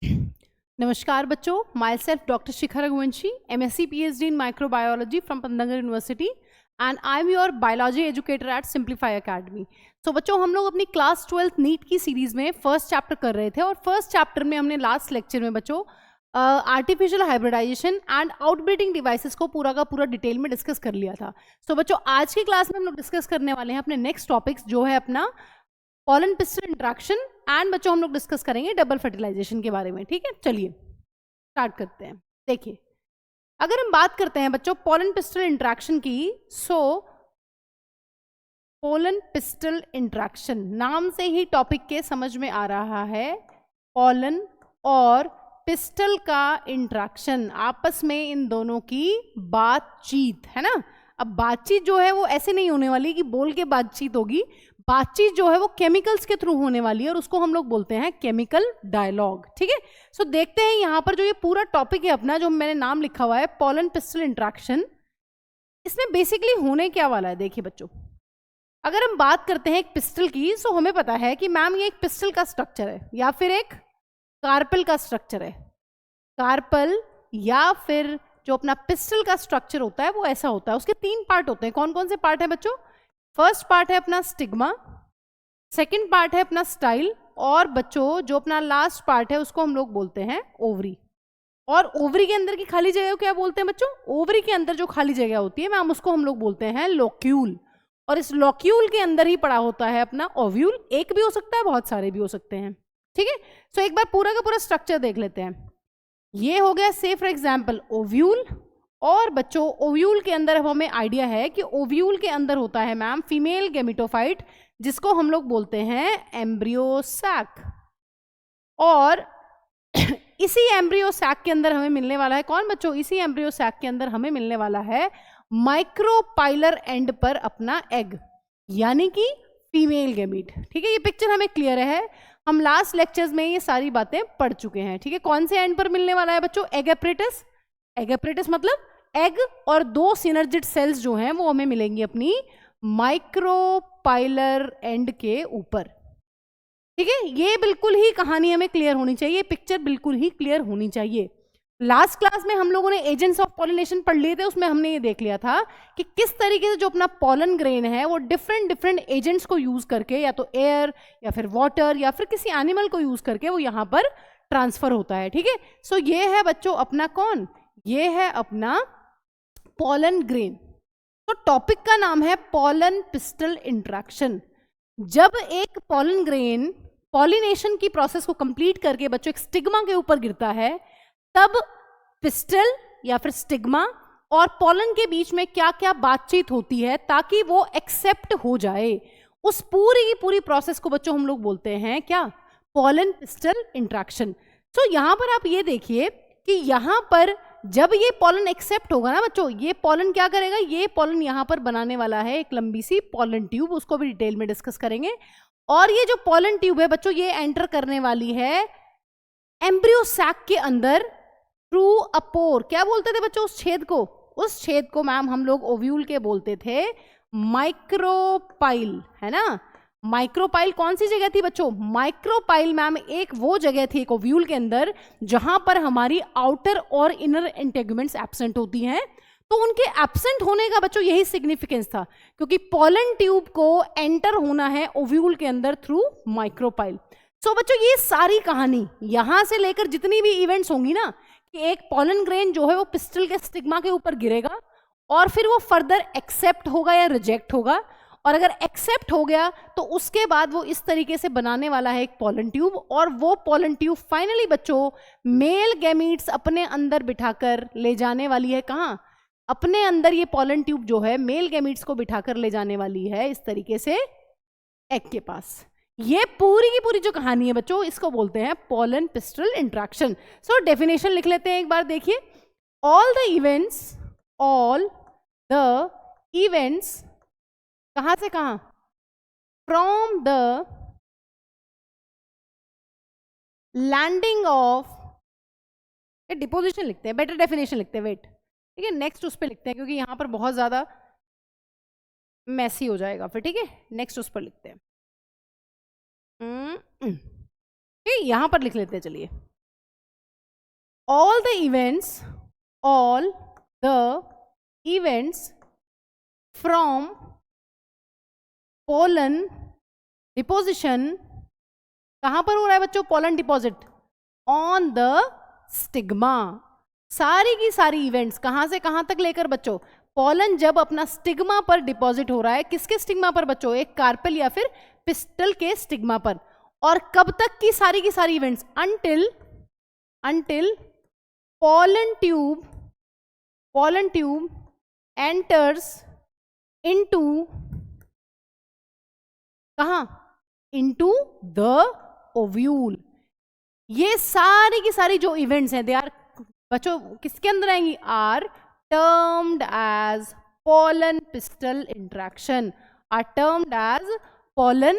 नमस्कार बच्चों, my self doctor Shikha Raghuvanshi, MSc PhD in microbiology from Pantnagar University and I am your biology educator at Simplify Academy. So बच्चों, हम लोग अपनी class 12th NEET की series में first chapter कर रहे थे और फर्स्ट चैप्टर में हमने लास्ट लेक्चर में बच्चों artificial hybridization and outbreeding devices को पूरा का पूरा डिटेल में डिस्कस कर लिया था. सो बच्चों, आज की क्लास में हम लोग डिस्कस करने वाले हैं अपने नेक्स्ट टॉपिक्स जो है अपना पॉलन पिस्टल इंट्रैक्शन एंड बच्चों हम लोग डिस्कस करेंगे डबल फर्टिलाइजेशन के बारे में. ठीक है, चलिए स्टार्ट करते हैं. देखिए, अगर हम बात करते हैं बच्चों पॉलन पिस्टल इंट्रैक्शन की, सो पॉलन पिस्टल इंट्रैक्शन नाम से ही टॉपिक के समझ में आ रहा है. पॉलन और पिस्टल का इंट्रैक्शन, आपस में इन दोनों की बातचीत है ना. अब बातचीत जो है वो ऐसे नहीं होने वाली कि बोल के बातचीत होगी. बातचीत जो है वो केमिकल्स के थ्रू होने वाली है और उसको हम लोग बोलते हैं केमिकल डायलॉग. ठीक है, सो देखते हैं यहाँ पर जो ये पूरा टॉपिक है अपना, जो मैंने नाम लिखा हुआ है पॉलन पिस्टल इंट्रैक्शन, इसमें बेसिकली होने क्या वाला है. देखिए बच्चों, अगर हम बात करते हैं एक पिस्टल की, सो हमें पता है कि मैम ये एक पिस्टल का स्ट्रक्चर है या फिर एक कार्पल का स्ट्रक्चर है. कार्पल या फिर जो अपना पिस्टल का स्ट्रक्चर होता है वो ऐसा होता है. उसके तीन पार्ट होते हैं. कौन कौन से पार्ट है बच्चों? फर्स्ट पार्ट है अपना स्टिग्मा, सेकंड पार्ट है अपना स्टाइल, और बच्चों जो अपना लास्ट पार्ट है उसको हम लोग बोलते हैं ओवरी. और ओवरी के अंदर की खाली जगह को क्या बोलते हैं बच्चों? ओवरी के अंदर जो खाली जगह होती है मैम उसको हम लोग बोलते हैं लोक्यूल. और इस लोक्यूल के अंदर ही पड़ा होता है अपना ओव्यूल. एक भी हो सकता है, बहुत सारे भी हो सकते हैं. ठीक है, सो एक बार पूरा का पूरा स्ट्रक्चर देख लेते हैं. ये हो गया से फॉर एग्जाम्पल ओव्यूल. और बच्चों ओव्यूल के अंदर हमें आइडिया है कि ओव्यूल के अंदर होता है मैम फीमेल गेमिटोफाइट, जिसको हम लोग बोलते हैं एम्ब्रियो सैक. और इसी एम्ब्रियो सैक के अंदर हमें मिलने वाला है कौन बच्चों? इसी एम्ब्रियो सैक के अंदर हमें मिलने वाला है माइक्रोपाइलर एंड पर अपना एग, यानी कि फीमेल गेमीट. ठीक है, ये पिक्चर हमें क्लियर है. हम लास्ट लेक्चर्स में ये सारी बातें पढ़ चुके हैं. ठीक है, कौन से एंड पर मिलने वाला है बच्चों? Egg apparatus. एग एपरेटस मतलब एग और दो सिनर्जिड सेल्स जो हैं वो हमें मिलेंगी अपनी माइक्रोपाइलर एंड के ऊपर. ठीक है, ये बिल्कुल ही कहानी हमें क्लियर होनी चाहिए, पिक्चर बिल्कुल ही क्लियर होनी चाहिए. लास्ट क्लास में हम लोगों ने एजेंट्स ऑफ पॉलिनेशन पढ़ लिए थे. उसमें हमने ये देख लिया था कि किस तरीके से जो अपना पॉलन ग्रेन है वो डिफरेंट डिफरेंट एजेंट्स को यूज करके, या तो एयर या फिर वाटर या फिर किसी एनिमल को यूज करके वो यहाँ पर ट्रांसफर होता है. ठीक है, सो ये है बच्चों अपना कौन? ये है अपना पॉलन ग्रेन. तो टॉपिक का नाम है पॉलन पिस्टल इंट्रैक्शन. जब एक पॉलन ग्रेन पॉलिनेशन की प्रोसेस को कंप्लीट करके बच्चों एक स्टिग्मा के ऊपर गिरता है, तब पिस्टल या फिर स्टिग्मा और पॉलन के बीच में क्या क्या बातचीत होती है ताकि वो एक्सेप्ट हो जाए, उस पूरी की पूरी प्रोसेस को बच्चों हम लोग बोलते हैं क्या? Pollen pistol interaction. तो यहां पर आप ये देखिए कि यहां पर जब ये पॉलन एक्सेप्ट होगा ना बच्चों, ये पॉलन क्या करेगा? ये पॉलन यहां पर बनाने वाला है एक लंबी सी पॉलन ट्यूब, उसको भी डिटेल में डिस्कस करेंगे. और ये जो पॉलन ट्यूब है बच्चों, ये एंटर करने वाली है एम्ब्रियो सैक के अंदर थ्रू अ पोर. क्या बोलते थे बच्चों उस छेद को? उस छेद को मैम हम लोग ओव्यूल के बोलते थे माइक्रोपाइल, है ना. माइक्रोपाइल कौन सी जगह थी बच्चों? माइक्रोपाइल मैम एक वो जगह थी एक ओव्यूल के अंदर जहां पर हमारी आउटर और इनर इंटेगुमेंट्स एब्सेंट होती हैं. तो उनके एब्सेंट होने का बच्चों यही सिग्निफिकेंस था, क्योंकि पॉलन ट्यूब को एंटर होना है ओव्यूल के अंदर थ्रू माइक्रोपाइल. सो बच्चों ये सारी कहानी यहां से लेकर जितनी भी इवेंट्स होंगी ना, कि एक पॉलन ग्रेन जो है वो पिस्टल के स्टिग्मा के ऊपर गिरेगा और फिर वो फर्दर एक्सेप्ट होगा या रिजेक्ट होगा, और अगर एक्सेप्ट हो गया तो उसके बाद वो इस तरीके से बनाने वाला है एक पॉलन ट्यूब. और वो पॉलन ट्यूब फाइनली बच्चों मेल गैमीट्स अपने अंदर बिठाकर ले जाने वाली है. कहाँ? अपने अंदर ये पॉलन ट्यूब जो है मेल गैमीट्स को बिठाकर ले जाने वाली है इस तरीके से एग के पास. ये पूरी की पूरी जो कहानी है बच्चों, इसको बोलते हैं pollen pistol interaction. So definition लिख लेते हैं एक बार. देखिए, ऑल द इवेंट्स कहां से कहां? From the landing of, deposition लिखते हैं, बेटर डेफिनेशन लिखते हैं, वेट. ठीक है, नेक्स्ट उस पर लिखते हैं क्योंकि यहां पर बहुत ज्यादा मैसी हो जाएगा फिर. ठीक है, नेक्स्ट उस पर लिखते हैं. ठीक है, यहां पर लिख लेते हैं. चलिए, all the events from pollen deposition, कहां पर हो रहा है बच्चों pollen deposit? on the stigma। सारी की सारी इवेंट्स कहां से कहां तक लेकर बच्चों, पॉलन जब अपना स्टिग्मा पर डिपॉजिट हो रहा है, किसके स्टिग्मा पर बच्चों, एक कार्पेल या फिर पिस्टल के स्टिग्मा पर, और कब तक की सारी events, until pollen tube enters into कहां, into the ovule। ये सारी की सारी जो इवेंट्स हैं, दे आर बच्चों किसके अंदर आएंगी, are termed as pollen pistil interaction, are termed as pollen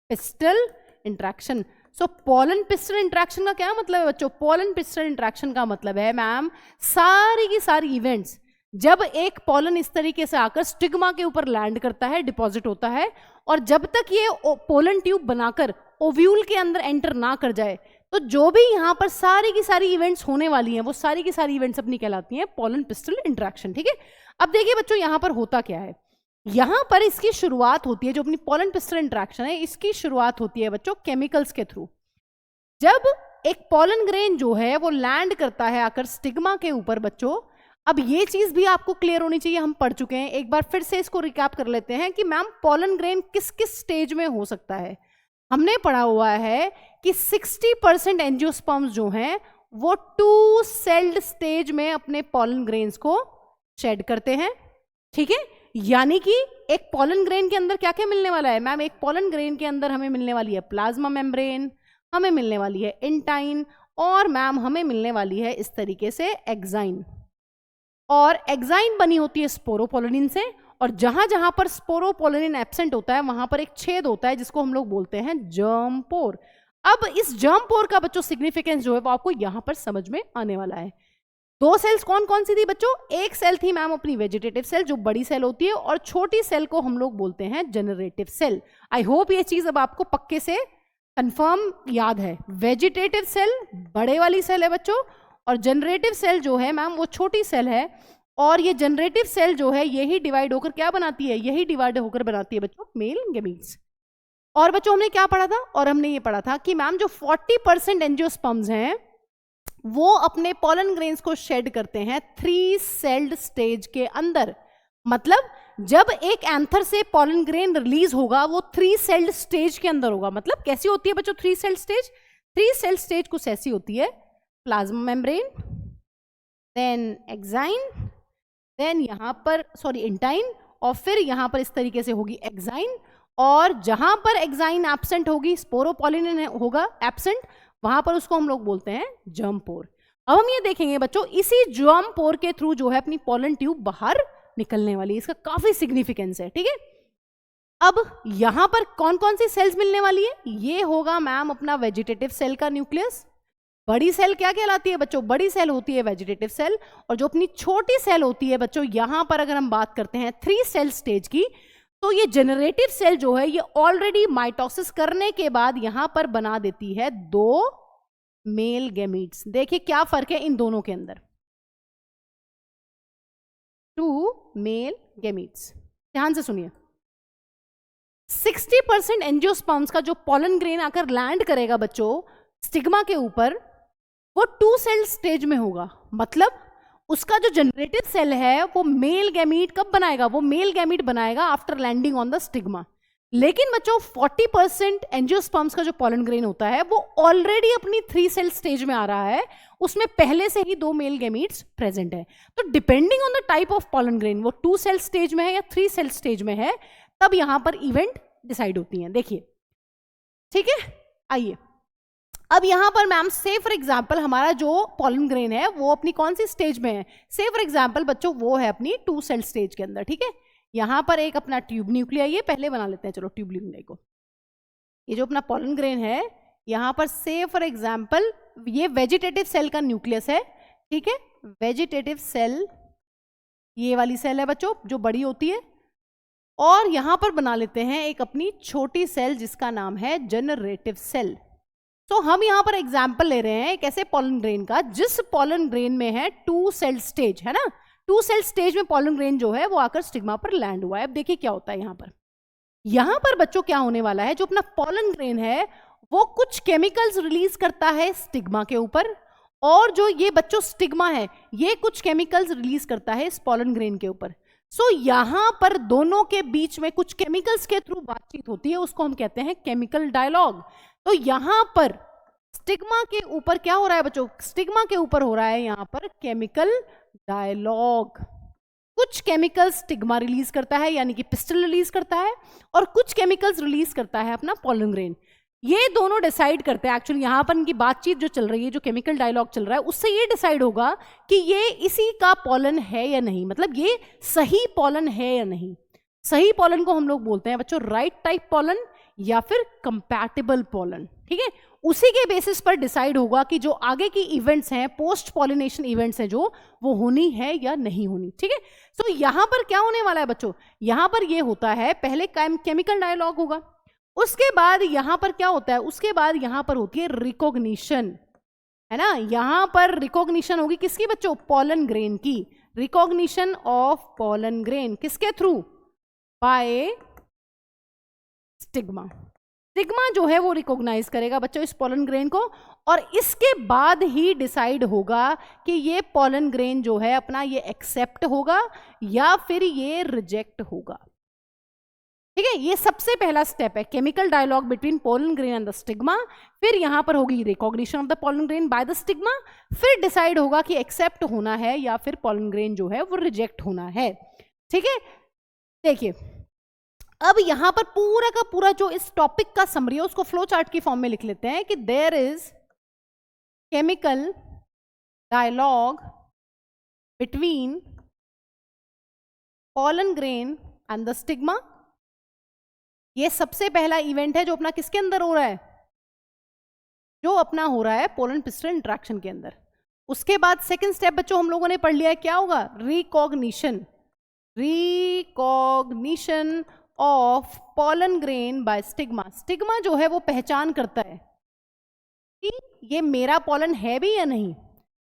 pistil interaction। So pollen pistil interaction का क्या मतलब है बच्चों, pollen pistil interaction का मतलब है मैम सारी की सारी इवेंट्स जब एक पॉलन इस तरीके से आकर स्टिग्मा के ऊपर लैंड करता है, डिपॉजिट होता है, और जब तक ये पोलन ट्यूब बनाकर ओव्यूल के अंदर एंटर ना कर जाए, तो जो भी यहाँ पर सारी की सारी इवेंट्स होने वाली हैं वो सारी की सारी इवेंट्स अपनी कहलाती हैं पोलन पिस्टल इंटरेक्शन। ठीक है, अब देखिए बच्चों यहाँ पर होता क्या है, यहाँ पर इसकी शुरुआत होती है, जो अपनी पोलन पिस्टल इंटरेक्शन है इसकी शुरुआत होती है बच्चों केमिकल्स के थ्रू। जब एक पोलन ग्रेन जो है वो लैंड करता है आकर स्टिग्मा के ऊपर बच्चों, अब ये चीज भी आपको क्लियर होनी चाहिए, हम पढ़ चुके हैं, एक बार फिर से इसको रिकैप कर लेते हैं कि मैम पोलन ग्रेन किस किस स्टेज में हो सकता है। हमने पढ़ा हुआ है कि 60% एंजियोस्पर्म्स जो हैं वो 2 सेल्ड स्टेज में अपने पोलन ग्रेन्स को शेड करते हैं। ठीक है, यानी कि एक पोलन ग्रेन के अंदर क्या क्या मिलने वाला है मैम, एक पोलन ग्रेन के अंदर हमें मिलने वाली है प्लाज्मा मेम्ब्रेन, हमें मिलने वाली है इंटाइन, और मैम हमें मिलने वाली है इस तरीके से एक्साइन। और एक्साइन बनी होती है स्पोरोपोलिन से, और जहां जहां पर स्पोरोपोलिन एब्सेंट होता है वहां पर एक छेद होता है जिसको हम लोग बोलते हैं जर्म पोर। अब इस जर्म पोर का बच्चों सिग्निफिकेंस जो है वो आपको यहां पर समझ में आने वाला है। 2 सेल्स कौन कौन सी थी बच्चों, एक सेल थी मैम अपनी वेजिटेटिव सेल जो बड़ी सेल होती है, और छोटी सेल को हम लोग बोलते हैं जनरेटिव सेल। आई होप ये चीज अब आपको पक्के से कंफर्म याद है, वेजिटेटिव सेल बड़े वाली सेल है बच्चों, और जनरेटिव सेल जो है मैम वो छोटी सेल है, और ये जनरेटिव सेल जो है यही डिवाइड होकर क्या बनाती है, यही डिवाइड होकर बनाती है बच्चों मेल गैमीट्स। और बच्चों हमने क्या पढ़ा था, और हमने ये पढ़ा था कि मैम जो 40% एंजियोस्पर्म्स हैं वो अपने पोलन ग्रेन्स को शेड करते हैं 3 सेल्ड स्टेज के अंदर। मतलब जब एक एंथर से पोलन ग्रेन रिलीज होगा वो 3 सेल्ड स्टेज के अंदर होगा। मतलब कैसी होती है बच्चों 3 सेल्ड स्टेज, 3 सेल्ड स्टेज कुछ ऐसी होती है, plasma membrane, then exine, then यहाँ पर इंटाइन, और फिर यहाँ पर इस तरीके से होगी एक्साइन, और जहां पर एक्साइन एब्सेंट होगी स्पोरोपोलिन होगा एब्सेंट, वहां पर उसको हम लोग बोलते हैं जर्म पोर। अब हम ये देखेंगे बच्चों इसी जर्म पोर के थ्रू जो है अपनी पोलन ट्यूब बाहर निकलने वाली है, इसका काफी सिग्निफिकेंस है। ठीक है, अब यहां पर कौन कौन सी सेल्स मिलने वाली है, ये होगा मैम अपना वेजिटेटिव सेल का न्यूक्लियस। बड़ी सेल क्या कहलाती है बच्चों, बड़ी सेल होती है वेजिटेटिव सेल, और जो अपनी छोटी सेल होती है बच्चों यहां पर अगर हम बात करते हैं 3 सेल स्टेज की, तो ये जनरेटिव सेल जो है ये ऑलरेडी माइटोसिस करने के बाद यहां पर बना देती है 2 मेल गैमीट्स। देखिए क्या फर्क है इन दोनों के अंदर, 2 मेल गैमीट्स। ध्यान से सुनिए, 60% एंजियोस्पर्म्स का जो पोलन ग्रेन आकर लैंड करेगा बच्चों स्टिग्मा के ऊपर, वो 2 सेल स्टेज में होगा। मतलब उसका जो जनरेटिव सेल है वो मेल गैमीट कब बनाएगा, वो मेल गैमीट बनाएगा after landing on the stigma. लेकिन बच्चों 40% एंजियोस्पर्म्स का जो पोलन ग्रेन होता है वो ऑलरेडी अपनी 3 सेल स्टेज में आ रहा है, उसमें पहले से ही 2 मेल गैमीट्स प्रेजेंट है। तो depending on the type of pollen grain वो 2 सेल स्टेज में है या 3 सेल स्टेज में है, तब यहां पर इवेंट डिसाइड होती हैं। देखिए ठीक है, आइए अब यहां पर मैम से फॉर एग्जांपल हमारा जो पोलन ग्रेन है वो अपनी कौन सी स्टेज में है, से फॉर एग्जांपल बच्चों वो है अपनी 2 सेल स्टेज के अंदर। ठीक है, यहां पर एक अपना ट्यूब न्यूक्लियाई है, पहले बना लेते हैं चलो ट्यूब न्यूक्लियाई को। ये जो अपना पोलन ग्रेन है यहां पर से फॉर एग्जांपल ये वेजिटेटिव सेल का न्यूक्लियस है। ठीक है, वेजिटेटिव सेल ये वाली सेल है बच्चों जो बड़ी होती है, और यहां पर बना लेते हैं एक अपनी छोटी सेल जिसका नाम है जनरेटिव सेल। तो हम यहाँ पर एग्जाम्पल ले रहे हैं एक ऐसे पॉलन ग्रेन का जिस पॉलन ग्रेन में है 2 सेल स्टेज, है ना। 2 सेल स्टेज में पॉलन ग्रेन जो है वो आकर स्टिग्मा पर लैंड हुआ है। अब देखिए क्या होता है यहाँ पर बच्चों क्या होने वाला है, जो अपना पॉलन ग्रेन है वो कुछ केमिकल्स रिलीज करता है स्टिग्मा के ऊपर, और जो ये बच्चों स्टिग्मा है ये कुछ केमिकल्स रिलीज करता है इस पॉलन ग्रेन के ऊपर। सो यहाँ पर दोनों के बीच में कुछ केमिकल्स के थ्रू बातचीत होती है, उसको हम कहते हैं केमिकल डायलॉग। तो यहाँ पर स्टिग्मा के ऊपर क्या हो रहा है बच्चों, स्टिग्मा के ऊपर हो रहा है यहाँ पर केमिकल डायलॉग। कुछ केमिकल्स स्टिग्मा रिलीज करता है यानी कि पिस्टल रिलीज करता है, और कुछ केमिकल्स रिलीज करता है अपना पॉलन ग्रेन। ये दोनों डिसाइड करते हैं, एक्चुअली यहाँ पर इनकी बातचीत जो चल रही है, जो केमिकल डायलॉग चल रहा है, उससे ये डिसाइड होगा कि ये इसी का पॉलन है या नहीं, मतलब ये सही पॉलन है या नहीं। सही पॉलन को हम लोग बोलते हैं बच्चों राइट टाइप पॉलन या फिर कंपैटिबल पॉलन, ठीक है। उसी के बेसिस पर डिसाइड होगा कि जो आगे की इवेंट्स हैं, पोस्ट पॉलिनेशन इवेंट्स हैं जो, वो होनी है या नहीं होनी, ठीक है। सो यहाँ पर क्या होने वाला है बच्चों, यहाँ पर ये होता है पहले केमिकल डायलॉग होगा, उसके बाद यहाँ पर क्या होता है, उसके बाद यहाँ पर होती है रिकॉग्निशन, है ना। यहाँ पर रिकॉग्निशन होगी किसकी बच्चों, पॉलन ग्रेन की। रिकॉग्निशन ऑफ पॉलन ग्रेन किसके थ्रू, बाय स्टिग्मा। स्टिग्मा जो है वो रिकॉग्नाइज करेगा बच्चों इस पॉलन ग्रेन को, और इसके बाद ही डिसाइड होगा कि ये पॉलन ग्रेन जो है अपना ये एक्सेप्ट होगा या फिर ये रिजेक्ट होगा, ठीक है। ये सबसे पहला स्टेप है, chemical dialogue between pollen grain and the stigma. फिर यहां पर होगी recognition of the pollen grain by the stigma, फिर डिसाइड होगा कि एक्सेप्ट होना है या फिर पॉलन ग्रेन जो है वो रिजेक्ट होना है, ठीक है। देखिए अब यहां पर पूरा का पूरा जो इस टॉपिक का समरी है उसको फ्लो चार्ट की फॉर्म में लिख लेते हैं कि there is chemical dialogue between pollen grain and the stigma. ये सबसे पहला इवेंट है जो अपना किसके अंदर हो रहा है, जो अपना हो रहा है पोलन पिस्टल इंटरेक्शन के अंदर। उसके बाद सेकंड स्टेप बच्चों हम लोगों ने पढ़ लिया है, क्या होगा, recognition. Recognition of pollen grain by stigma. Stigma जो है वो पहचान करता है कि ये मेरा पॉलन है भी या नहीं।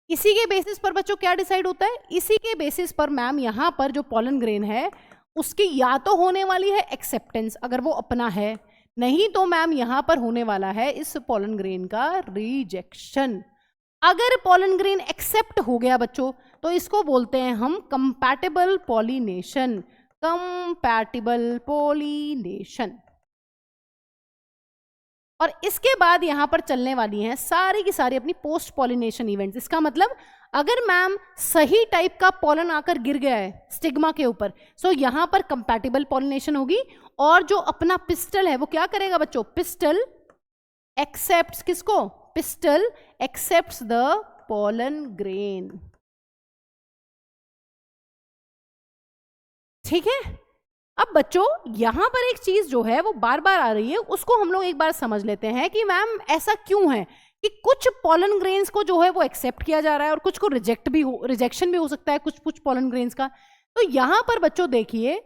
इसी के बेसिस पर बच्चों क्या डिसाइड होता है, इसी के बेसिस पर मैम यहां पर जो पॉलन ग्रेन है उसकी या तो होने वाली है एक्सेप्टेंस अगर वो अपना है, नहीं तो मैम यहां पर होने वाला है इस पॉलन ग्रेन का रिजेक्शन। अगर पॉलन ग्रेन एक्सेप्ट हो गया बच्चों तो इसको बोलते हैं हम कंपैटिबल पॉलिनेशन। Compatible pollination. और इसके बाद यहां पर चलने वाली हैं सारी की सारी अपनी पोस्ट पॉलिनेशन इवेंट्स। इसका मतलब अगर मैम सही टाइप का पॉलन आकर गिर गया है स्टिग्मा के ऊपर, सो यहां पर कंपैटिबल पॉलिनेशन होगी, और जो अपना पिस्टल है वो क्या करेगा बच्चों, पिस्टल एक्सेप्ट्स किसको, pistol accepts the pollen grain, ठीक है। अब बच्चों यहां पर एक चीज जो है वो बार बार आ रही है, उसको हम लोग एक बार समझ लेते हैं कि मैम ऐसा क्यों है कि कुछ पॉलन ग्रेन्स को जो है वो एक्सेप्ट किया जा रहा है और कुछ को रिजेक्शन भी हो सकता है कुछ पॉलन ग्रेन्स का। तो यहां पर बच्चों देखिए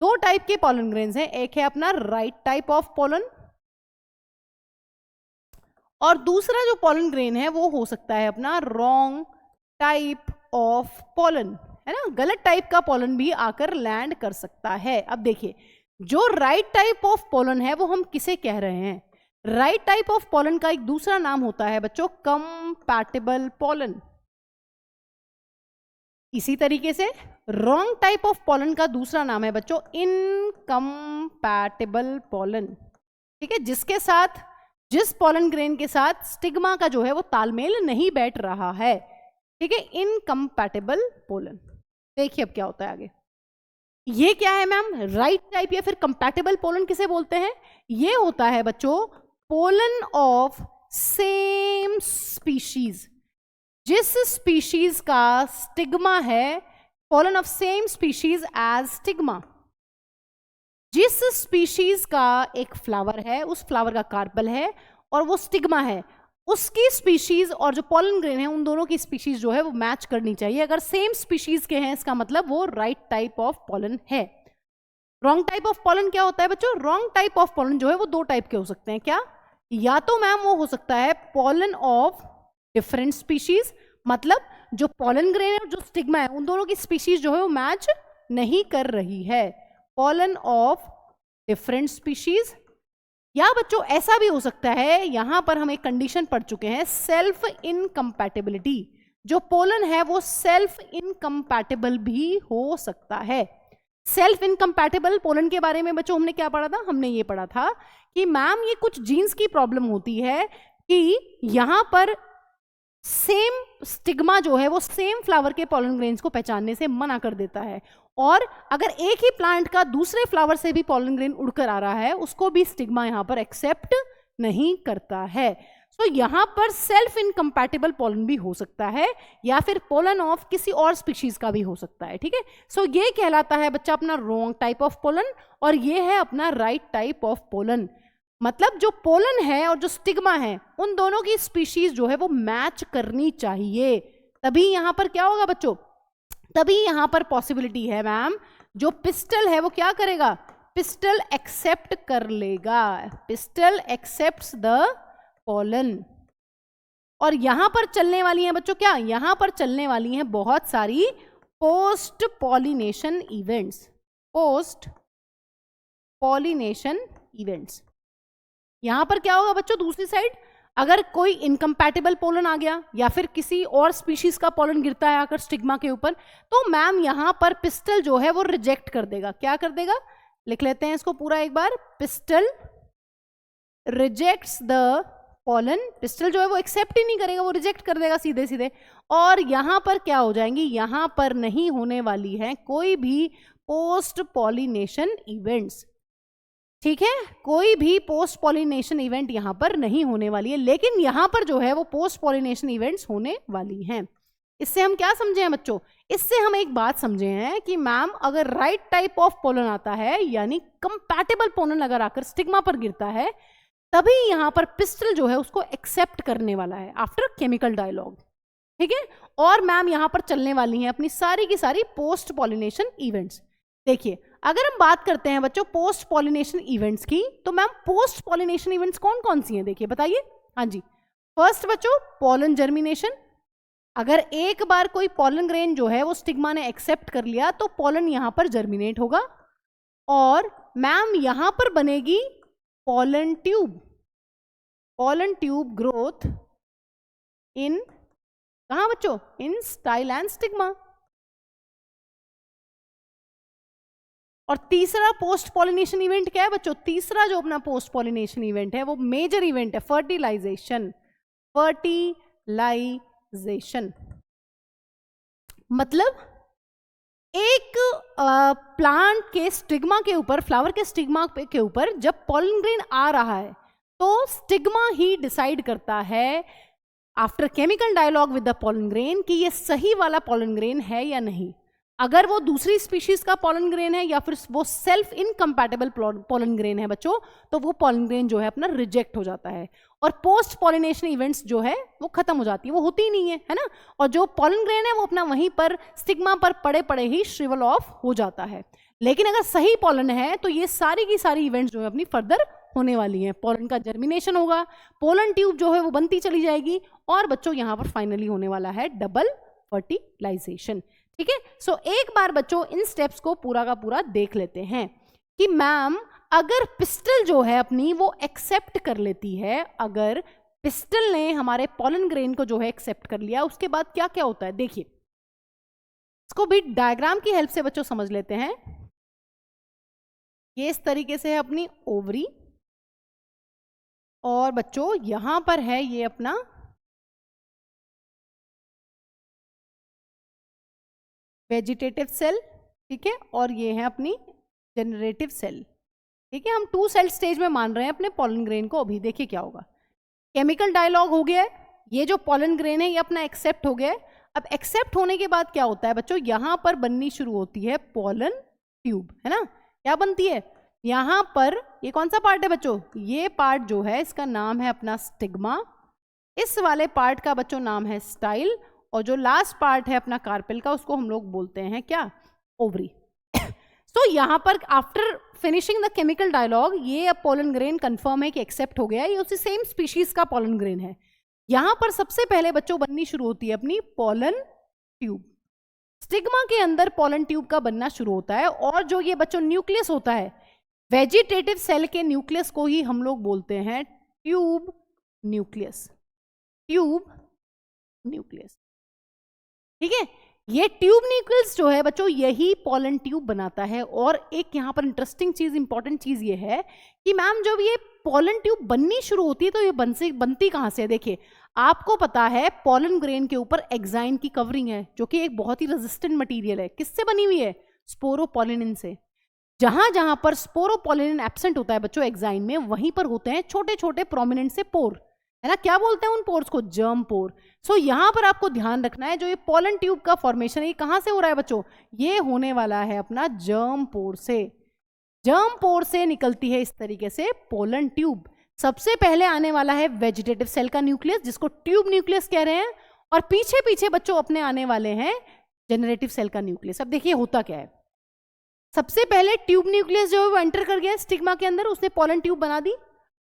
दो टाइप के पॉलन ग्रेन्स हैं, एक है अपना राइट टाइप ऑफ पॉलन, और दूसरा जो पॉलन ग्रेन है वो हो सकता है अपना रॉन्ग टाइप ऑफ पॉलन, है ना। गलत टाइप का पॉलन भी आकर लैंड कर सकता है। अब देखिए जो राइट टाइप ऑफ पॉलन है वो हम किसे कह रहे हैं, राइट टाइप ऑफ पॉलन का एक दूसरा नाम होता है बच्चों कंपैटिबल पॉलन। इसी तरीके से रॉन्ग टाइप ऑफ पॉलन का दूसरा नाम है बच्चों इनकम्पैटिबल पॉलन, ठीक है। जिसके साथ, जिस पॉलन ग्रेन के साथ स्टिग्मा का जो है वो तालमेल नहीं बैठ रहा है, ठीक है, इनकम्पैटिबल पॉलन। देखिए अब क्या होता है आगे, ये क्या है मैम, राइट टाइप या फिर कंपैटिबल पॉलन किसे बोलते हैं, ये होता है बच्चों पोलन ऑफ सेम स्पीशीज। जिस स्पीशीज का स्टिग्मा है, pollen of same species as stigma. जिस स्पीशीज का एक फ्लावर है, उस फ्लावर का कार्पल है और वो स्टिग्मा है, उसकी स्पीशीज और जो पॉलन ग्रेन है उन दोनों की स्पीशीज जो है वो मैच करनी चाहिए। अगर सेम स्पीशीज के हैं इसका मतलब वो राइट टाइप ऑफ पॉलन है। रॉन्ग टाइप ऑफ पॉलन क्या होता है बच्चों, रॉन्ग टाइप ऑफ पॉलन जो है वो दो टाइप के हो सकते हैं, क्या, या तो मैम वो हो सकता है पॉलन ऑफ डिफरेंट स्पीशीज, मतलब जो पॉलन ग्रेन और जो स्टिग्मा है उन दोनों की स्पीशीज जो है वो मैच नहीं कर रही है, पॉलन ऑफ डिफरेंट स्पीशीज। या बच्चों ऐसा भी हो सकता है, यहां पर हम एक कंडीशन पढ़ चुके हैं, सेल्फ इनकम्पैटिबिलिटी, जो पोलन है वो सेल्फ इनकम्पैटिबल भी हो सकता है। सेल्फ इनकम्पैटिबल पोलन के बारे में बच्चों हमने क्या पढ़ा था, हमने ये पढ़ा था कि मैम ये कुछ जीन्स की प्रॉब्लम होती है कि यहां पर सेम स्टिग्मा जो है वो सेम फ्लावर के पॉलन ग्रेन्स को पहचानने से मना कर देता है, और अगर एक ही प्लांट का दूसरे फ्लावर से भी पॉलन ग्रेन उड़कर आ रहा है उसको भी स्टिग्मा यहां पर एक्सेप्ट नहीं करता है। सो यहां पर सेल्फ इनकम्पैटिबल पोलन भी हो सकता है, या फिर पोलन ऑफ किसी और स्पीशीज का भी हो सकता है, ठीक है। सो ये कहलाता है बच्चा अपना रॉन्ग टाइप ऑफ पोलन, और ये है अपना राइट टाइप ऑफ पोलन। मतलब जो पोलन है और जो स्टिग्मा है उन दोनों की स्पीशीज जो है वो मैच करनी चाहिए, तभी यहां पर क्या होगा बच्चों, तभी यहां पर पॉसिबिलिटी है मैम जो पिस्टल है वो क्या करेगा, पिस्टल एक्सेप्ट कर लेगा, पिस्टल एक्सेप्ट्स द पोलन। और यहां पर चलने वाली हैं बच्चों क्या, यहां पर चलने वाली हैं बहुत सारी post pollination events, post pollination events. यहां पर क्या होगा बच्चों, दूसरी साइड अगर कोई इनकम्पैटिबल पोलन आ गया या फिर किसी और स्पीशीज का पोलन गिरता है आकर स्टिग्मा के ऊपर, तो मैम यहां पर पिस्टल जो है वो रिजेक्ट कर देगा, क्या कर देगा, लिख लेते हैं इसको पूरा एक बार, pistil rejects the pollen, pistil जो है वो एक्सेप्ट ही नहीं करेगा, वो रिजेक्ट कर देगा सीधे सीधे। और यहां पर क्या हो जाएंगी, यहां पर नहीं होने वाली है कोई भी पोस्ट पॉलिनेशन इवेंट्स, ठीक है, कोई भी पोस्ट पॉलिनेशन इवेंट यहां पर नहीं होने वाली है, लेकिन यहां पर जो है वो पोस्ट पॉलिनेशन इवेंट्स होने वाली हैं। इससे हम क्या समझे हैं बच्चों, इससे हम एक बात समझे हैं कि मैम अगर राइट टाइप ऑफ पोलन आता है, यानी कंपैटिबल पोलन अगर आकर स्टिग्मा पर गिरता है, तभी यहां पर पिस्टल जो है उसको एक्सेप्ट करने वाला है आफ्टर केमिकल डायलॉग, ठीक है। और मैम यहां पर चलने वाली हैं अपनी सारी की सारी पोस्ट पॉलिनेशन इवेंट्स। देखिए अगर हम बात करते हैं बच्चों पोस्ट पॉलिनेशन इवेंट्स की, तो मैम पोस्ट पॉलिनेशन इवेंट्स कौन कौन सी हैं, देखिए बताइए। हाँ जी, फर्स्ट बच्चों पॉलन जर्मिनेशन, अगर एक बार कोई पॉलन ग्रेन जो है वो स्टिग्मा ने एक्सेप्ट कर लिया तो पॉलन यहां पर जर्मिनेट होगा, और मैम यहां पर बनेगी pollen tube, pollen tube growth in कहां बच्चों, इन स्टाइल एंड स्टिग्मा। और तीसरा पोस्ट पॉलिनेशन इवेंट क्या है बच्चों, तीसरा जो अपना पोस्ट पॉलिनेशन इवेंट है वो मेजर इवेंट है फर्टिलाइजेशन, फर्टिलाइजेशन। मतलब एक प्लांट के स्टिग्मा के ऊपर, फ्लावर के स्टिग्मा के ऊपर जब पॉलन ग्रेन आ रहा है तो स्टिग्मा ही डिसाइड करता है after chemical dialogue with the pollen grain कि ये सही वाला पॉलन ग्रेन है या नहीं। अगर वो दूसरी स्पीशीज का पॉलन ग्रेन है या फिर वो सेल्फ इनकम्पैटिबल पॉलन ग्रेन है बच्चों, तो वो पॉलन ग्रेन जो है अपना रिजेक्ट हो जाता है, और पोस्ट पॉलिनेशन इवेंट्स जो है वो खत्म हो जाती है, वो होती ही नहीं है ना। और जो पॉलन ग्रेन है वो अपना वहीं पर स्टिग्मा पर पड़े पड़े ही श्रिवल ऑफ हो जाता है। लेकिन अगर सही पॉलन है तो ये सारी की सारी इवेंट्स जो है अपनी फर्दर होने वाली हैं, पॉलन का जर्मिनेशन होगा, पोलन ट्यूब जो है वो बनती चली जाएगी, और बच्चों यहाँ पर फाइनली होने वाला है डबल फर्टिलाइजेशन, ठीक है। सो एक बार बच्चों इन स्टेप्स को पूरा का पूरा देख लेते हैं कि मैम अगर पिस्टल जो है अपनी वो एक्सेप्ट कर लेती है, अगर पिस्टल ने हमारे पॉलन ग्रेन को जो है एक्सेप्ट कर लिया, उसके बाद क्या क्या होता है, देखिए इसको भी डायग्राम की हेल्प से बच्चों समझ लेते हैं। ये इस तरीके से है अपनी ओवरी, और बच्चों यहां पर है ये अपना वेजिटेटिव सेल, ठीक है, और ये है अपनी जनरेटिव सेल, ठीक है। हम 2 सेल स्टेज में मान रहे हैं अपने पॉलन ग्रेन को। अभी देखिए क्या होगा, केमिकल डायलॉग हो गया है, ये जो पॉलन ग्रेन है ये अपना एक्सेप्ट हो गया है। अब एक्सेप्ट होने के बाद क्या होता है बच्चों, यहां पर बननी शुरू होती है पॉलन ट्यूब, है ना। क्या बनती है यहां पर, ये कौन सा पार्ट है बच्चों, ये पार्ट जो है इसका नाम है अपना स्टिग्मा, इस वाले पार्ट का बच्चों नाम है स्टाइल, और जो लास्ट पार्ट है अपना कार्पेल का उसको हम लोग बोलते हैं क्या, ओवरी। सो यहाँ पर after finishing the chemical dialogue ये अब पोलन ग्रेन कंफर्म है कि एक्सेप्ट हो गया, ये उसी सेम स्पीशीज का पोलन ग्रेन है। यहाँ पर सबसे पहले बच्चों बननी शुरू होती है अपनी पोलन ट्यूब। स्टिग्मा के अंदर पोलन ट्यूब का बनना शुरू होता है, और जो ये बच्चों न्यूक्लियस होता है, वेजिटेटिव सेल के न्यूक्लियस को ही हम लोग बोलते हैं ट्यूब न्यूक्लियस। ट्यूब न्यूक्लियस, ठीक है। ये ट्यूब न्यूक्लियस जो है बच्चों, यही पोलन ट्यूब बनाता है। और एक यहाँ पर इंटरेस्टिंग चीज, इंपॉर्टेंट चीज ये है कि मैम जब ये पोलन ट्यूब बननी शुरू होती है तो ये बनती कहाँ से है? देखिए, आपको पता है पोलन ग्रेन के ऊपर एक्साइन की कवरिंग है, जो कि एक बहुत ही रेजिस्टेंट मटेरियल है। किससे बनी हुई है? स्पोरोपोलिनिन से। जहां जहां पर स्पोरोपोलिनिन एब्सेंट होता है बच्चों एक्साइन में, वहीं पर होते हैं छोटे छोटे प्रोमिनेंट से पोर, है ना। क्या बोलते हैं उन पोर्स को? जर्म पोर। सो यहां पर आपको ध्यान रखना है, जो ये पोलन ट्यूब का फॉर्मेशन है, ये कहां से हो रहा है बच्चों? ये होने वाला है अपना जर्म पोर से। जर्म पोर से निकलती है इस तरीके से पोलन ट्यूब। सबसे पहले आने वाला है वेजिटेटिव सेल का न्यूक्लियस, जिसको ट्यूब न्यूक्लियस कह रहे हैं, और पीछे पीछे बच्चों अपने आने वाले हैं जेनरेटिव सेल का न्यूक्लियस। अब देखिए होता क्या है, सबसे पहले ट्यूब न्यूक्लियस जो है वो एंटर कर गया स्टिग्मा के अंदर, उसने पोलन ट्यूब बना दी।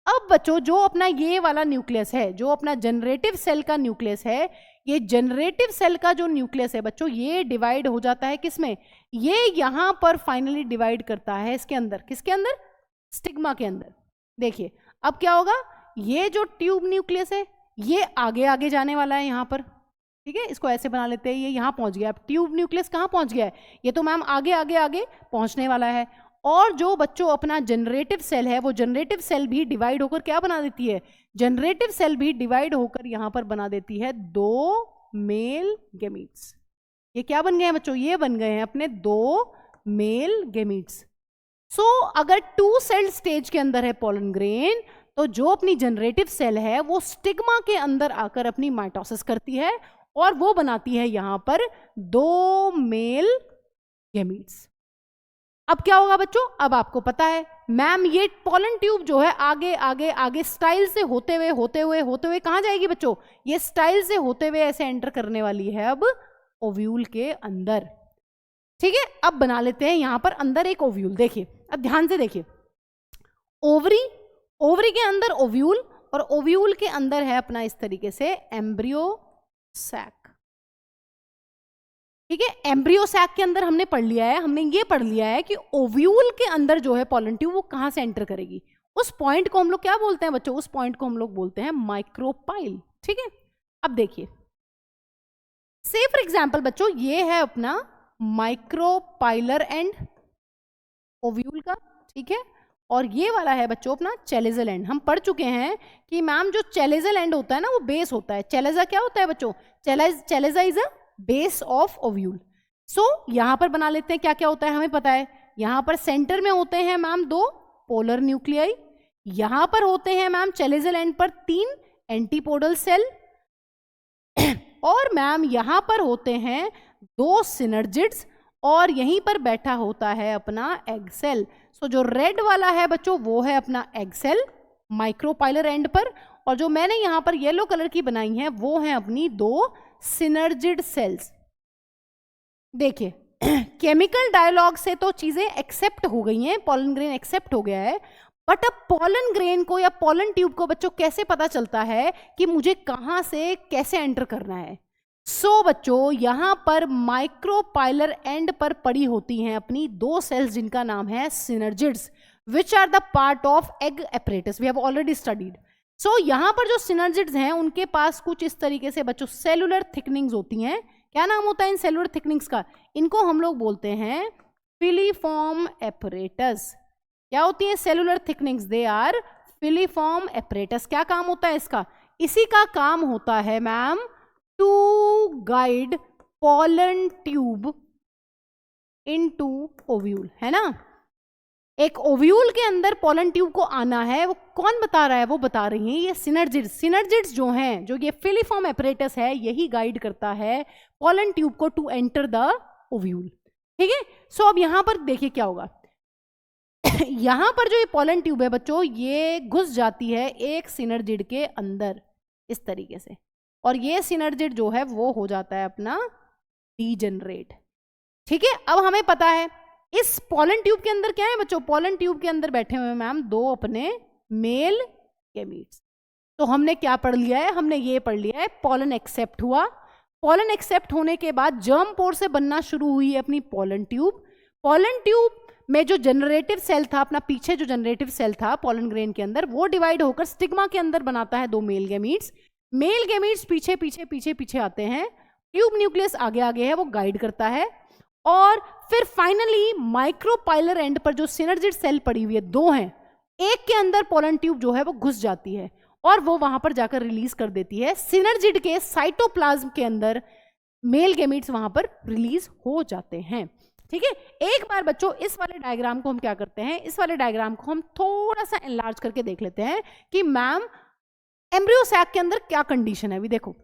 अब बच्चों जो अपना ये वाला न्यूक्लियस है, जो अपना जनरेटिव सेल का न्यूक्लियस है, ये जनरेटिव सेल का जो न्यूक्लियस है बच्चों, ये डिवाइड हो जाता है किसमें? ये यहां पर फाइनली डिवाइड करता है इसके अंदर। किसके अंदर? स्टिग्मा के अंदर। देखिए अब क्या होगा, ये जो ट्यूब न्यूक्लियस है ये आगे आगे जाने वाला है यहां पर, ठीक है। इसको ऐसे बना लेते हैं, ये यहां पहुंच गया। अब ट्यूब न्यूक्लियस कहां पहुंच गया है? ये तो मैम आगे आगे आगे पहुंचने वाला है। और जो बच्चों अपना जनरेटिव सेल है, वो जनरेटिव सेल भी डिवाइड होकर क्या बना देती है? जनरेटिव सेल भी डिवाइड होकर यहां पर बना देती है 2 मेल गैमीट्स। ये क्या बन गए हैं बच्चों? ये बन गए हैं अपने 2 मेल गैमीट्स। सो अगर 2 सेल स्टेज के अंदर है पोलन ग्रेन, तो जो अपनी जनरेटिव सेल है वो स्टिग्मा के अंदर आकर अपनी माइटोसिस करती है, और वो बनाती है यहां पर 2 मेल गैमीट्स। अब क्या होगा बच्चों? अब आपको पता है मैम, ये पोलन ट्यूब जो है आगे आगे आगे स्टाइल से होते हुए कहां जाएगी बच्चों? ये स्टाइल से होते हुए ऐसे एंटर करने वाली है अब ओव्यूल के अंदर, ठीक है। अब बना लेते हैं यहां पर अंदर एक ओव्यूल। देखिए अब ध्यान से देखिए, ओवरी के अंदर ओव्यूल, और ओव्यूल के अंदर है अपना इस तरीके से एम्ब्रियो सैक, ठीक है। एम्ब्रियो सैक के अंदर हमने पढ़ लिया है, हमने ये पढ़ लिया है कि ओव्यूल के अंदर जो है पोलन ट्यूब वो कहां से एंटर करेगी। उस पॉइंट को हम लोग क्या बोलते हैं बच्चों? उस पॉइंट को हम लोग बोलते हैं माइक्रोपाइल, ठीक है। अब देखिए, से फॉर एग्जांपल बच्चों ये है अपना माइक्रोपाइलर एंड ओव्यूल का, ठीक है। और ये वाला है बच्चों अपना चेलेजल एंड। हम पढ़ चुके हैं कि मैम जो चेलेजल एंड होता है ना, वो बेस होता है। चेलेजा क्या होता है बच्चों? Chalaza is a base of ovule. So यहां पर बना लेते हैं क्या क्या होता है, हमें पता है। यहां पर सेंटर में होते हैं मैम 2 पोलर न्यूक्लियाई, यहां पर होते हैं मैम चेलेजल एंड पर 3 एंटीपोडल सेल, और मैम यहां पर होते हैं 2 सिनर्जिड्स, और यहीं पर बैठा होता है अपना एग सेल। सो जो रेड वाला है बच्चों वो है अपना एग सेल माइक्रोपाइलर एंड पर, और जो मैंने यहां पर येलो कलर की बनाई है वो है अपनी 2 सिनर्जिड सेल्स। देखिए केमिकल डायलॉग से तो चीजें एक्सेप्ट हो गई हैं, पोलन ग्रेन एक्सेप्ट हो गया है, बट अब पोलन ग्रेन को या पोलन ट्यूब को बच्चों कैसे पता चलता है कि मुझे कहां से कैसे एंटर करना है? सो बच्चों यहां पर माइक्रोपाइलर एंड पर पड़ी होती हैं अपनी 2 सेल्स जिनका नाम है synergids, which are the part of egg apparatus, we have already studied. So यहां पर जो सिनर्जिड्स हैं उनके पास कुछ इस तरीके से बच्चों सेलुलर थिकनिंग्स होती हैं। क्या नाम होता है इन सेलुलर थिकनिंग्स का? इनको हम लोग बोलते हैं फिलीफॉर्म एपरेटस। क्या होती है cellular thickenings? They are filiform apparatus. क्या काम होता है इसका? इसी का काम होता है ma'am to guide pollen tube into ovule, है ना। एक ओव्यूल के अंदर पोलन ट्यूब को आना है, वो कौन बता रहा है? वो बता रही हैं ये सिनर्जिड्स। सिनर्जिड्स जो हैं, जो ये फिलीफॉर्म एपरेटस है, यही गाइड करता है पोलन ट्यूब को टू एंटर द ओव्यूल, ठीक है। सो अब यहां पर देखिए क्या होगा यहां पर जो ये पोलन ट्यूब है बच्चों, ये घुस जाती है एक सिनर्जिड के अंदर इस तरीके से, और ये सिनर्जिड जो है वो हो जाता है अपना डीजनरेट, ठीक है। अब हमें पता है इस पोलन ट्यूब के अंदर क्या है बच्चों, पोलन ट्यूब के अंदर बैठे हुए मैम दो अपने मेल गैमीट्स। तो हमने क्या पढ़ लिया है, हमने ये पढ़ लिया है पोलन एक्सेप्ट हुआ, पोलन एक्सेप्ट होने के बाद जर्म पोर से बनना शुरू हुई है अपनी पोलन ट्यूब। पोलन ट्यूब में जो जनरेटिव सेल था अपना, पीछे जो जनरेटिव सेल था पोलन ग्रेन के अंदर, वो डिवाइड होकर स्टिग्मा के अंदर बनाता है दो मेल गैमीट्स। मेल गैमीट्स पीछे पीछे पीछे पीछे आते हैं, ट्यूब न्यूक्लियस आगे आगे है, वो गाइड करता है। और फिर फाइनली माइक्रोपाइलर एंड पर जो सिनर्जिड सेल पड़ी हुई है, दो हैं, एक के अंदर पोलन ट्यूब जो है वो घुस जाती है और वो वहां पर जाकर रिलीज कर देती है। सिनर्जिड के साइटोप्लाज्म के अंदर मेल गैमीट्स वहां पर रिलीज हो जाते हैं। ठीक है, एक बार बच्चों इस वाले डायग्राम को हम क्या करते हैं, इस वाले डायग्राम को हम थोड़ा सा एनलार्ज करके देख लेते हैं कि मैम एम्ब्रियो सैक के अंदर क्या कंडीशन है। अभी देखो,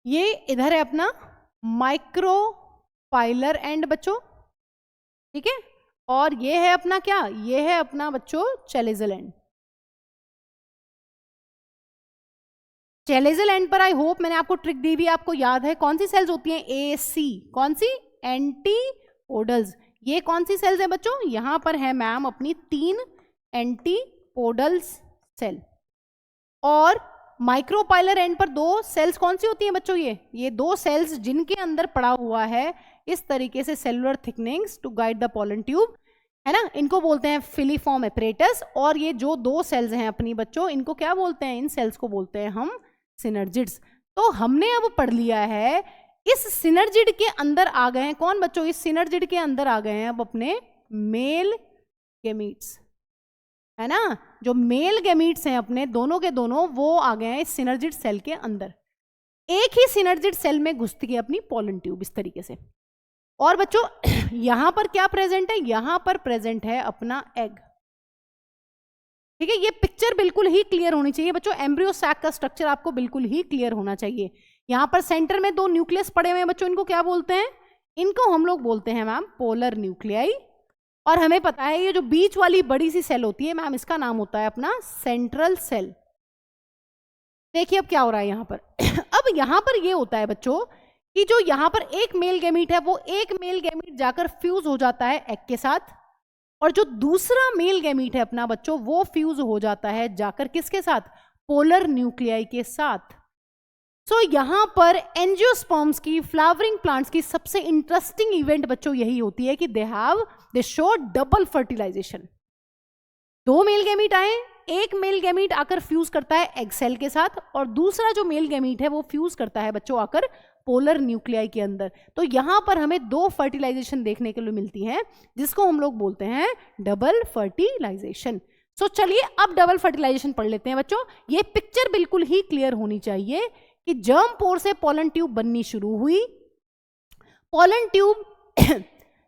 ये इधर है अपना माइक्रोपाइलर एंड बच्चों, ठीक है, और ये है अपना क्या, ये है अपना बच्चों चैलेजल एंड। चैलेजल एंड पर आई होप मैंने आपको ट्रिक दी भी, आपको याद है कौन सी सेल्स होती हैं, ए सी, कौन सी, एंटीपोडल्स। ये कौन सी सेल्स हैं बच्चों, यहां पर है मैम अपनी 3 एंटीपोडल्स सेल, और माइक्रोपाइलर एंड पर 2 सेल्स कौन सी होती हैं बच्चों, ये 2 सेल्स जिनके अंदर पड़ा हुआ है इस तरीके से cellular thickenings to guide the pollen tube, है ना, इनको बोलते हैं फिलीफॉर्म एपरेटस। और ये जो 2 सेल्स हैं अपनी बच्चों, इनको क्या बोलते हैं, इन सेल्स को बोलते हैं हम सिनर्जिड्स। तो हमने अब पढ़ लिया है, इस सिनर्जिड के अंदर आ गए हैं कौन बच्चों, इस सिनर्जिड के अंदर आ गए हैं अब अपने मेल गैमीट्स, है ना, जो मेल गैमीट्स हैं अपने दोनों के दोनों, वो आ गए हैं इस सिनर्जिड सेल के अंदर। एक ही सिनर्जिड सेल में घुसती है अपनी पोलन ट्यूब इस तरीके से। और बच्चों यहां पर क्या प्रेजेंट है, यहां पर प्रेजेंट है अपना एग। ठीक है, ये पिक्चर बिल्कुल ही क्लियर होनी चाहिए बच्चों, एम्ब्रियो सैक का स्ट्रक्चर आपको बिल्कुल ही क्लियर होना चाहिए। यहां पर सेंटर में 2 न्यूक्लियस पड़े हुए हैं बच्चों, इनको क्या बोलते हैं, इनको हम लोग बोलते हैं मैम पोलर न्यूक्लियाई। और हमें पता है ये जो बीच वाली बड़ी सी सेल होती है मैम, इसका नाम होता है अपना सेंट्रल सेल। देखिए अब क्या हो रहा है यहां पर अब यहां पर ये होता है बच्चों कि जो यहां पर एक मेल गैमीट है, वो एक मेल गैमीट जाकर फ्यूज हो जाता है एग के साथ, और जो दूसरा मेल गैमीट है अपना बच्चों, वो फ्यूज हो जाता है जाकर किसके साथ, पोलर न्यूक्लियाई के साथ। सो यहां पर एंजियोस्पर्म्स की, फ्लावरिंग प्लांट्स की सबसे इंटरेस्टिंग इवेंट बच्चों यही होती है कि they show double fertilization. 2 male gamete आए, एक मेल गैमीट आकर फ्यूज करता है एग सेल के साथ, और दूसरा जो मेल गैमीट है वो फ्यूज करता है बच्चों आकर पोलर न्यूक्लियाई के अंदर। तो यहां पर हमें 2 फर्टिलाइजेशन देखने के लिए मिलती हैं, जिसको हम लोग बोलते हैं डबल फर्टिलाइजेशन। सो चलिए अब डबल फर्टिलाइजेशन पढ़ लेते हैं बच्चों। ये पिक्चर बिल्कुल ही क्लियर होनी चाहिए कि जर्म पोर से पोलन ट्यूब बननी शुरू हुई, पोलन ट्यूब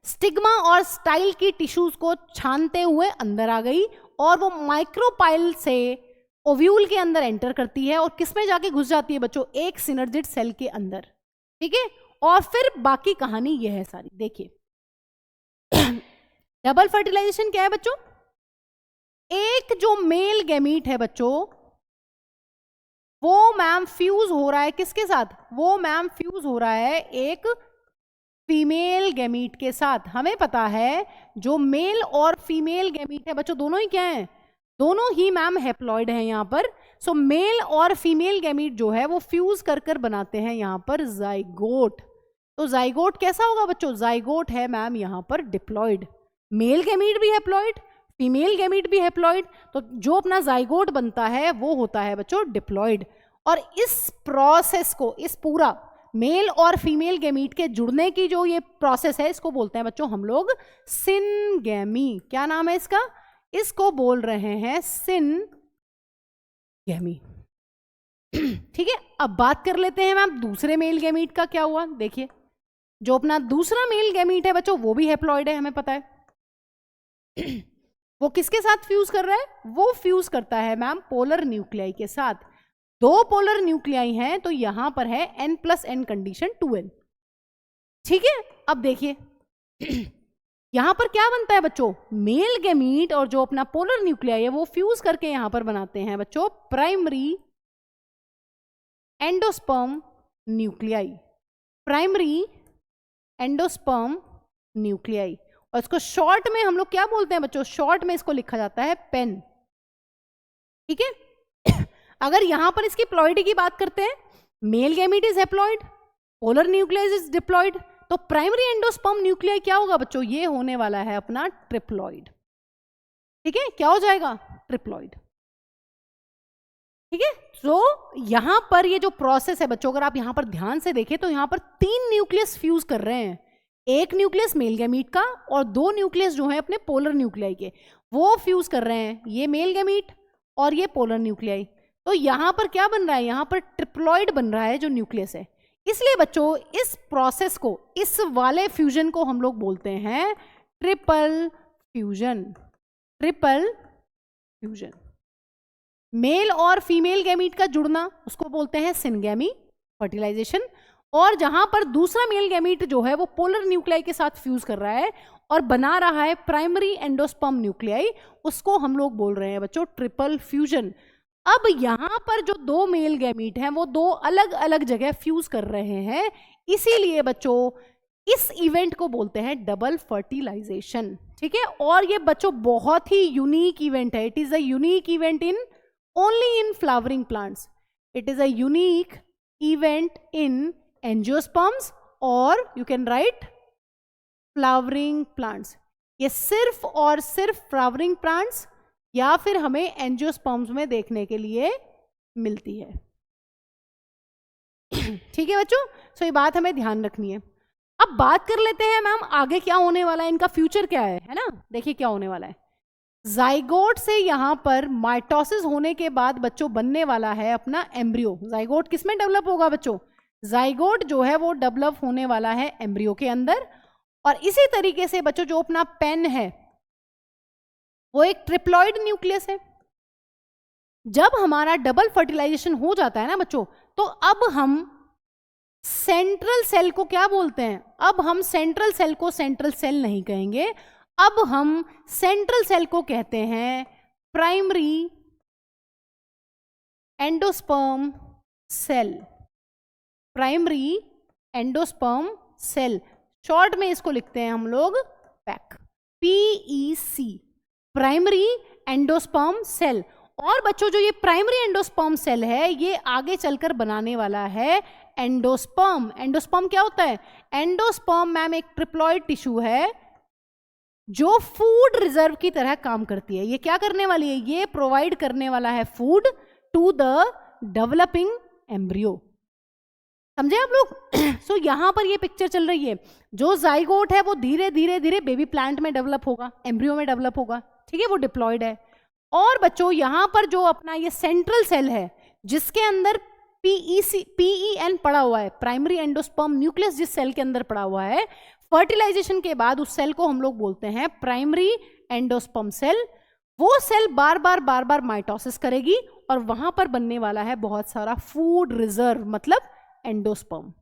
स्टिग्मा और स्टाइल की टिश्यूज को छानते हुए अंदर आ गई, और वो माइक्रोपाइल से ओव्यूल के अंदर एंटर करती है, और किसमें जाके घुस जाती है बच्चों, एक सिनर्जिड सेल के अंदर। ठीक है, और फिर बाकी कहानी यह है सारी। देखिए डबल फर्टिलाइजेशन क्या है बच्चों, एक जो मेल गैमीट है बच्चों, वो मैम फ्यूज हो रहा है किसके साथ, वो मैम फ्यूज हो रहा है एक फीमेल गैमीट के साथ। हमें पता है जो मेल और फीमेल गैमीट है बच्चों, दोनों ही क्या हैं, दोनों ही मैम हैप्लॉइड हैं यहाँ पर। सो मेल और फीमेल गैमीट जो है वो फ्यूज कर कर बनाते हैं यहाँ पर जाइगोट। तो जाइगोट कैसा होगा बच्चों, जाइगोट है मैम यहाँ पर डिप्लॉइड, मेल गैमीट भी हैप्लॉइड, फीमेल गैमीट भी हैप्लॉइड, तो जो अपना जाइगोट बनता है वो होता है बच्चों डिप्लॉइड। और इस प्रोसेस को, इस पूरा मेल और फीमेल गैमीट के जुड़ने की जो ये प्रोसेस है, इसको बोलते हैं बच्चों हम लोग सिनगैमी। क्या नाम है इसका, इसको बोल रहे हैं सिनगैमी। ठीक है, अब बात कर लेते हैं मैम दूसरे मेल गैमीट का क्या हुआ। देखिए जो अपना दूसरा मेल गैमीट है बच्चों, वो भी हैप्लॉइड है, हमें पता है। वो किसके साथ फ्यूज कर रहा है, वो फ्यूज करता है मैम पोलर न्यूक्लियाई के साथ। 2 पोलर न्यूक्लियाई हैं, तो यहां पर है n+n कंडीशन 2n। ठीक है, अब देखिए यहां पर क्या बनता है बच्चों, मेल गैमीट और जो अपना पोलर न्यूक्लियाई है वो फ्यूज करके यहां पर बनाते हैं बच्चों primary endosperm nuclei. Primary endosperm nuclei. और इसको शॉर्ट में हम लोग क्या बोलते हैं बच्चों? शॉर्ट में इसको लिखा जाता है पेन। ठीक है। अगर यहां पर इसकी प्लॉइडी की बात करते हैं, male gamete is haploid, polar nucleus is diploid, तो प्राइमरी एंडोस्पर्म न्यूक्लियाई क्या होगा बच्चों? ये होने वाला है अपना ट्रिप्लॉइड। ठीक है, क्या हो जाएगा? ट्रिप्लॉइड। ठीक है, तो यहां पर ये जो प्रोसेस है बच्चों, अगर आप यहां पर ध्यान से देखें तो यहां पर 3 न्यूक्लियस फ्यूज कर रहे हैं। एक न्यूक्लियस मेल गैमीट का और 2 न्यूक्लियस जो है अपने पोलर न्यूक्लियाई के, वो फ्यूज कर रहे हैं। ये मेल गैमीट और ये पोलर न्यूक्लियाई। तो यहां पर क्या बन रहा है? यहां पर ट्रिप्लॉइड बन रहा है जो न्यूक्लियस है। इसलिए बच्चों इस प्रोसेस को, इस वाले फ्यूजन को हम लोग बोलते हैं triple fusion. Triple fusion. Male और फीमेल गैमीट का जुड़ना उसको बोलते हैं सिनगैमी फर्टिलाइजेशन। और जहां पर दूसरा मेल गैमीट जो है वो पोलर न्यूक्लियाई के साथ फ्यूज कर रहा है और बना रहा है प्राइमरी एंडोस्पर्म न्यूक्लियाई, उसको हम लोग बोल रहे हैं बच्चों ट्रिपल फ्यूजन। अब यहां पर जो 2 मेल गैमीट हैं वो 2 अलग अलग जगह फ्यूज कर रहे हैं, इसीलिए बच्चों इस इवेंट को बोलते हैं डबल फर्टिलाइजेशन। ठीक है, और ये बच्चों बहुत ही यूनिक इवेंट है। It is a unique event in only in flowering plants. It is a unique event in angiosperms or you can write flowering plants. ये सिर्फ और सिर्फ flowering plants या फिर हमें angiosperms में देखने के लिए मिलती है। ठीक है बच्चों, सो ये बात हमें ध्यान रखनी है। अब बात कर लेते हैं मैम आगे क्या होने वाला है, इनका फ्यूचर क्या है ना? देखिए क्या होने वाला है। जाइगोट से यहां पर माइटोसिस होने के बाद बच्चों बनने वाला है अपना एम्ब्रियो। जाइगोट किसमें डेवलप होगा बच्चों? जाइगोट जो है वो डेवलप होने वाला है एम्ब्रियो के अंदर। और इसी तरीके से बच्चों जो अपना पेन है वो एक ट्रिप्लॉइड न्यूक्लियस है। जब हमारा डबल फर्टिलाइजेशन हो जाता है ना बच्चों, तो अब हम सेंट्रल सेल को क्या बोलते हैं? अब हम सेंट्रल सेल को सेंट्रल सेल नहीं कहेंगे, अब हम सेंट्रल सेल को कहते हैं primary endosperm cell. Primary endosperm cell, short में इसको लिखते हैं हम लोग pec, PEC, primary endosperm cell. और बच्चों जो ये प्राइमरी एंडोस्पर्म सेल है ये आगे चलकर बनाने वाला है एंडोस्पर्म। एंडोस्पर्म क्या होता है? एंडोस्पर्म मैम एक ट्रिप्लॉइड टिश्यू है जो फूड रिजर्व की तरह काम करती है। ये क्या करने वाली है? ये प्रोवाइड करने वाला है food to the developing embryo. समझे आप लोग? सो यहां पर ये पिक्चर चल रही है, जो जाइगोट है वो धीरे धीरे धीरे बेबी प्लांट में डेवलप होगा, एम्ब्रियो में डेवलप होगा। ठीक है, वो डिप्लॉयड है। और बच्चों यहां पर जो अपना ये सेंट्रल सेल है जिसके अंदर PEN पड़ा हुआ है, प्राइमरी एंडोस्पर्म न्यूक्लियस जिस सेल के अंदर पड़ा हुआ है, फर्टिलाइजेशन के बाद उस सेल को हम लोग बोलते हैं प्राइमरी एंडोस्पर्म सेल। वो सेल बार बार माइटोसिस करेगी और वहां पर बनने वाला है बहुत सारा फूड रिजर्व, मतलब एंडोस्पर्म।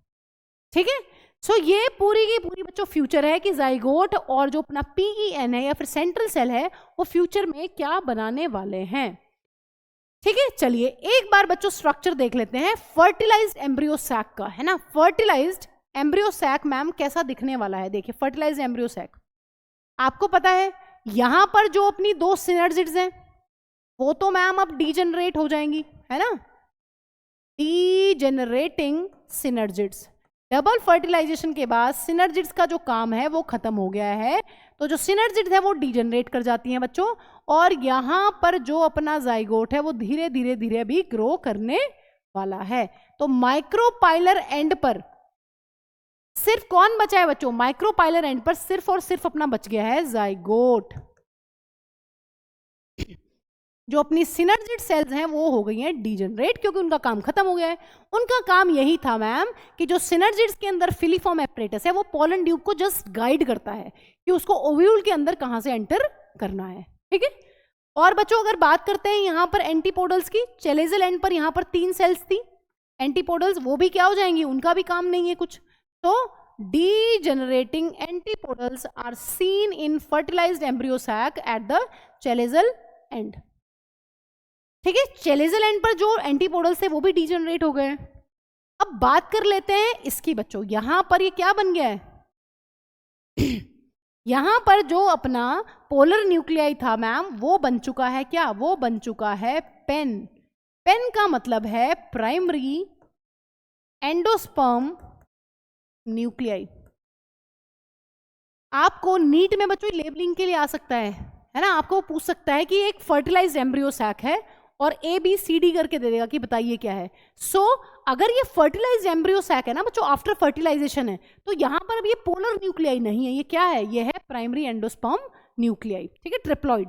ठीक है, सो ये पूरी की पूरी बच्चों फ्यूचर है कि जाइगोट और जो अपना PEN है या फिर सेंट्रल सेल है वो फ्यूचर में क्या बनाने वाले हैं। ठीक है, चलिए एक बार बच्चों स्ट्रक्चर देख लेते हैं फर्टिलाइज्ड एम्ब्रियो सैक का, है ना। फर्टिलाइज्ड एम्ब्रियो सैक मैम कैसा दिखने वाला है? देखिए फर्टिलाइज्ड एम्ब्रियो सैक, आपको पता है यहां पर जो अपनी 2 सिनर्जिड्स हैं वो तो मैम अब डीजेनरेट हो जाएंगी, है ना। डीजेनरेटिंग सिनर्जिड्स, डबल फर्टिलाइजेशन के बाद सिनर्जिड्स का जो काम है वो खत्म हो गया है, तो जो सिनर्जिड्स है वो डीजेनरेट कर जाती हैं बच्चों। और यहां पर जो अपना जाइगोट है वो धीरे धीरे धीरे भी ग्रो करने वाला है। तो माइक्रोपाइलर एंड पर सिर्फ कौन बचा है बच्चों? माइक्रोपाइलर एंड पर सिर्फ और सिर्फ अपना बच गया है जाइगोट। जो अपनी सिनर्जिड सेल्स हैं वो हो गई हैं डीजनरेट क्योंकि उनका काम खत्म हो गया है। उनका काम यही था मैम कि जो सिनर्जिड्स के अंदर फिलीफॉर्म एपरेटस है वो पोलन ट्यूब को जस्ट गाइड करता है कि उसको ओव्यूल के अंदर कहां से एंटर करना है। ठीक है, और बच्चों अगर बात करते हैं यहां पर एंटीपोडल्स की, चेलेजल एंड पर यहां पर 3 सेल्स थी एंटीपोडल्स, वो भी क्या हो जाएंगी? उनका भी काम नहीं है कुछ। तो degenerating antipodals are seen in fertilized embryo sac at the chelazal end। ठीक है, चेलेजल एंड पर जो एंटीपोडल्स थे वो भी डीजनरेट हो गए। अब बात कर लेते हैं इसकी बच्चों, यहां पर ये क्या बन गया है? यहां पर जो अपना पोलर न्यूक्लियाई था मैम, वो बन चुका है क्या? वो बन चुका है पेन। पेन का मतलब है प्राइमरी एंडोस्पर्म न्यूक्लियाई। आपको नीट में बच्चों लेबलिंग के लिए आ सकता है ना, आपको पूछ सकता है कि एक फर्टिलाइज्ड एम्ब्रियो सैक है और ABCD करके दे देगा कि बताइए क्या है। सो अगर ये फर्टिलाइज्ड एम्ब्रियो सैक है ना बच्चों, आफ्टर फर्टिलाइजेशन है, तो यहां पर अब ये पोलर न्यूक्लियाई नहीं है, ये क्या है? ये है प्राइमरी एंडोस्पर्म न्यूक्लियाई, ठीक है, ट्रिप्लॉइड।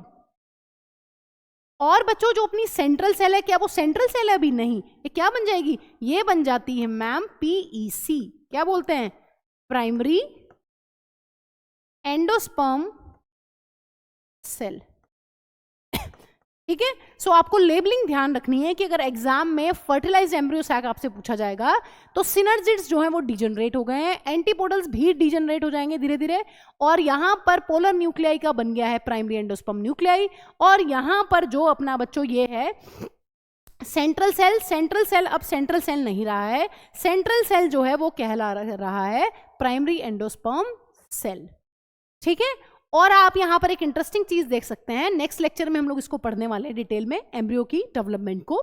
और बच्चों जो अपनी सेंट्रल सेल है, क्या वो सेंट्रल सेल है? अभी नहीं। ये क्या बन जाएगी? ये बन जाती है मैम PEC। क्या बोलते हैं? Primary endosperm cell. ठीक है, सो आपको लेबलिंग ध्यान रखनी है कि अगर एग्जाम में फर्टिलाइज्ड एम्ब्रियो सैक आपसे पूछा जाएगा तो सिनर्जिड्स जो हैं वो डिजनरेट हो गए हैं, एंटीपोडल्स भी डिजनरेट हो जाएंगे धीरे धीरे, और यहां पर पोलर न्यूक्लियाई का बन गया है प्राइमरी एंडोस्पर्म न्यूक्लियाई। और यहां पर जो अपना बच्चों ये है सेंट्रल सेल, सेंट्रल सेल अब सेंट्रल सेल नहीं रहा है, सेंट्रल सेल जो है वो कहला रहा है प्राइमरी एंडोस्पर्म सेल। ठीक है, और आप यहां पर एक इंटरेस्टिंग चीज देख सकते हैं, नेक्स्ट लेक्चर में हम लोग इसको पढ़ने वाले हैं डिटेल में, एम्ब्रियो की डेवलपमेंट को।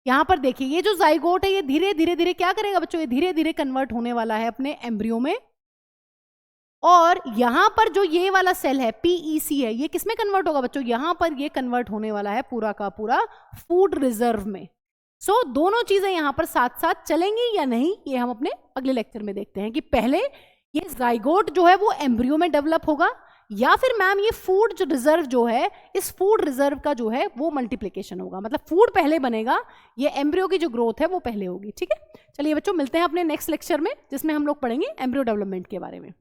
यहां पर देखिए ये जो जाइगोट है ये धीरे धीरे धीरे क्या करेगा बच्चों? ये धीरे धीरे कन्वर्ट होने वाला है अपने एम्ब्रियो में। और यहां पर जो ये वाला सेल है PEC है, ये किसमें कन्वर्ट होगा बच्चों? यहां पर ये कन्वर्ट होने वाला है पूरा का पूरा फूड रिजर्व में। सो दोनों चीजें यहां पर साथ साथ चलेंगी या नहीं, ये हम अपने अगले लेक्चर में देखते हैं कि पहले ये जाइगोट जो है वो एम्ब्रियो में डेवलप होगा या फिर मैम ये फूड जो रिजर्व जो है, इस फूड रिजर्व का जो है वो मल्टीप्लिकेशन होगा, मतलब फूड पहले बनेगा, ये एम्ब्रियो की जो ग्रोथ है वो पहले होगी। ठीक है, चलिए बच्चों मिलते हैं अपने नेक्स्ट लेक्चर में जिसमें हम लोग पढ़ेंगे एम्ब्रियो डेवलपमेंट के बारे में।